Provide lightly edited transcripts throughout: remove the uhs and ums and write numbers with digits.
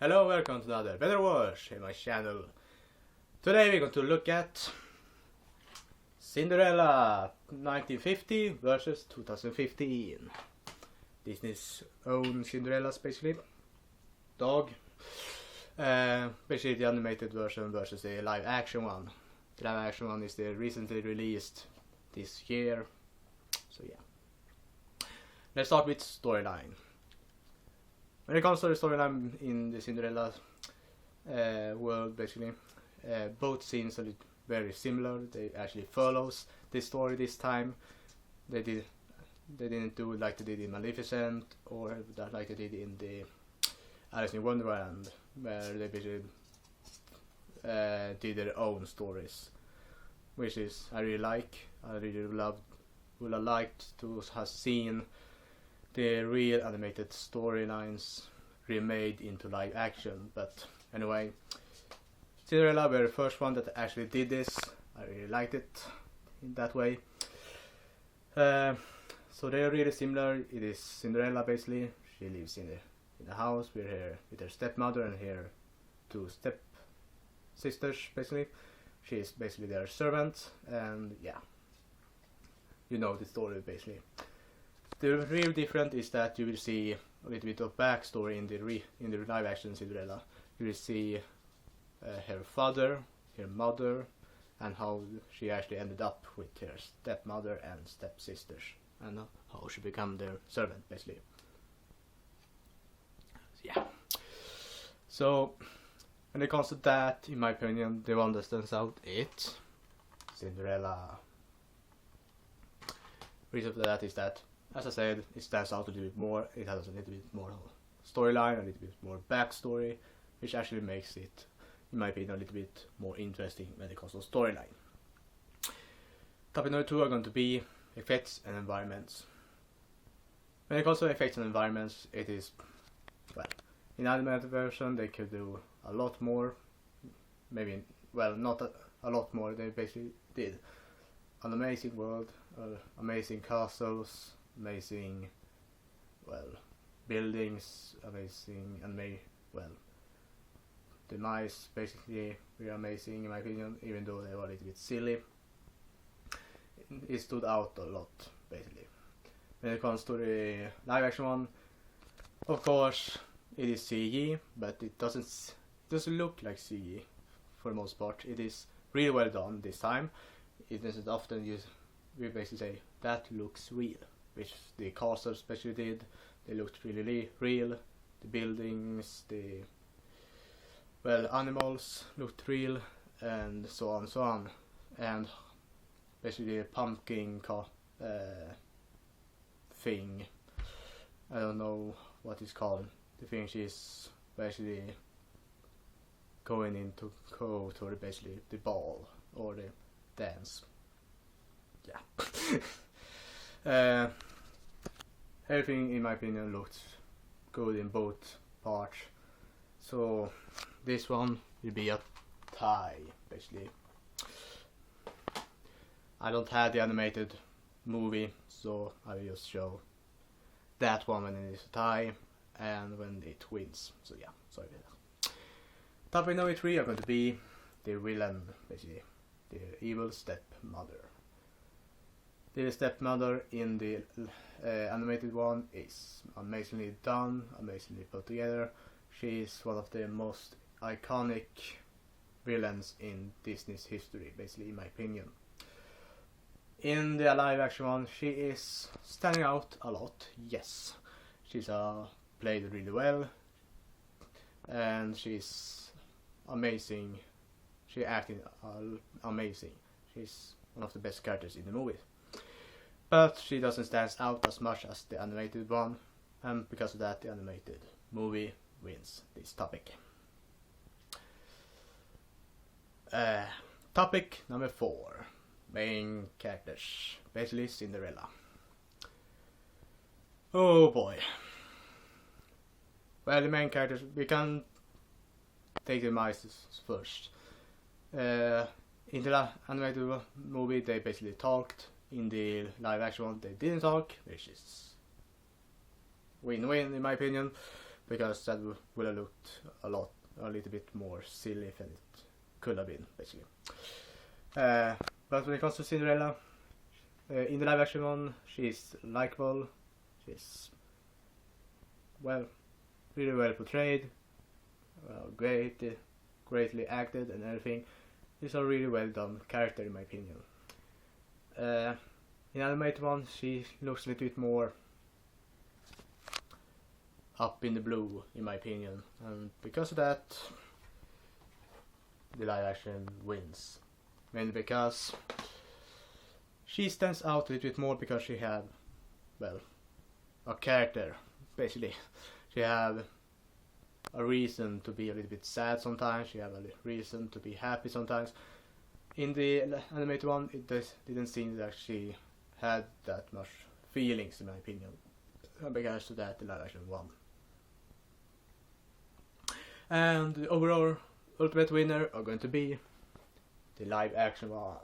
Hello, welcome to another Better Watch in my channel. Today we're going to look at Cinderella 1950 versus 2015. Disney's own Cinderella's basically. Dog. Basically the animated version versus the live action one. The live action one is the recently released this year. So yeah. Let's start with storyline. When it comes to the storyline in the Cinderella world, basically, both scenes are very similar. They actually follows this story this time. They didn't do it like they did in Maleficent or like they did in the Alice in Wonderland, where they basically did their own stories, which is I really like. I really would have liked to have seen the real animated storylines remade into live action, but anyway, Cinderella were the first one that actually did this. I really liked it in that way. So they're really similar. It is Cinderella basically. She lives in the house with her stepmother and her two step sisters basically. She is basically their servant, and yeah, you know the story basically. The real difference is that you will see a little bit of backstory in the live action Cinderella. You will see her father, her mother, and how she actually ended up with her stepmother and stepsisters, and how she became their servant basically. Yeah. So when it comes to that, in my opinion, the one that stands out is Cinderella. Reason for that is that, as I said, it stands out a little bit more. It has a little bit more storyline, a little bit more backstory, which actually makes it, in my opinion, a little bit more interesting when it comes to storyline. Topic number 2 are going to be effects and environments. When it comes to effects and environments, it is, well, in animated version they could do a lot more. Maybe, well, not a lot more. They basically did an amazing world, amazing castles, amazing, well, buildings, amazing, and well, the mice basically were amazing in my opinion, even though they were a little bit silly. It stood out a lot basically. When it comes to the live action one, of course it is CG, but it doesn't look like CG for the most part. It is really well done this time. It isn't often we basically say that looks real, which the castles especially did. They looked really real. The buildings, the, well, animals looked real, and so on and so on. And basically the pumpkin thing, I don't know what it's called. The thing she's basically going to basically the ball or the dance. Yeah. Everything in my opinion looked good in both parts, so this one will be a tie basically. I don't have the animated movie, so I will just show that one when it is a tie and when it wins. So yeah, sorry about that. Topic number 3 are going to be the villain, basically the evil stepmother. The stepmother in the animated one is amazingly done, amazingly put together. She is one of the most iconic villains in Disney's history, basically, in my opinion. In the live action one, she is standing out a lot, yes. She's played really well, and she's amazing. She acted amazing. She's one of the best characters in the movie. But she doesn't stand out as much as the animated one, and because of that the animated movie wins this topic. Topic number 4. Main characters. Basically Cinderella. Oh boy. Well, the main characters, we can take the mice first. In the animated movie they basically talked. In the live action one they didn't talk, which is win-win in my opinion. because that would have looked a little bit more silly than it could have been, basically. But when it comes to Cinderella, in the live action one, she's likable, she's really well portrayed, greatly acted and everything. It's a really well done character in my opinion. In animated one, she looks a little bit more up in the blue in my opinion, and because of that, the live action wins. Mainly because she stands out a little bit more because she have, a character, basically. She have a reason to be a little bit sad sometimes, she have a reason to be happy sometimes. In the animated one, it didn't seem that she had that much feelings in my opinion. And because of that, the live action won. And the overall ultimate winner are going to be the live action one.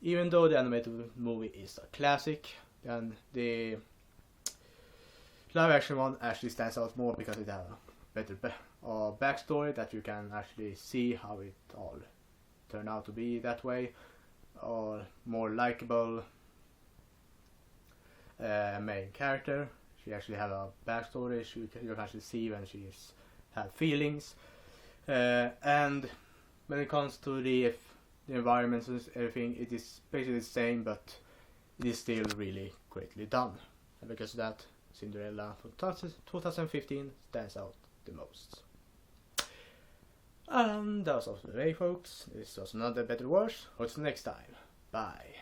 Even though the animated movie is a classic, then the live action one actually stands out more because it has a better backstory that you can actually see how it all turned out to be that way, or more likable main character. She actually have a backstory, you can actually see when she have feelings, and when it comes to the environments and everything, it is basically the same, but it is still really greatly done. And because of that, Cinderella from 2015 stands out the most. And that was all for today, folks. This was another Better Worse. Until next time. Bye.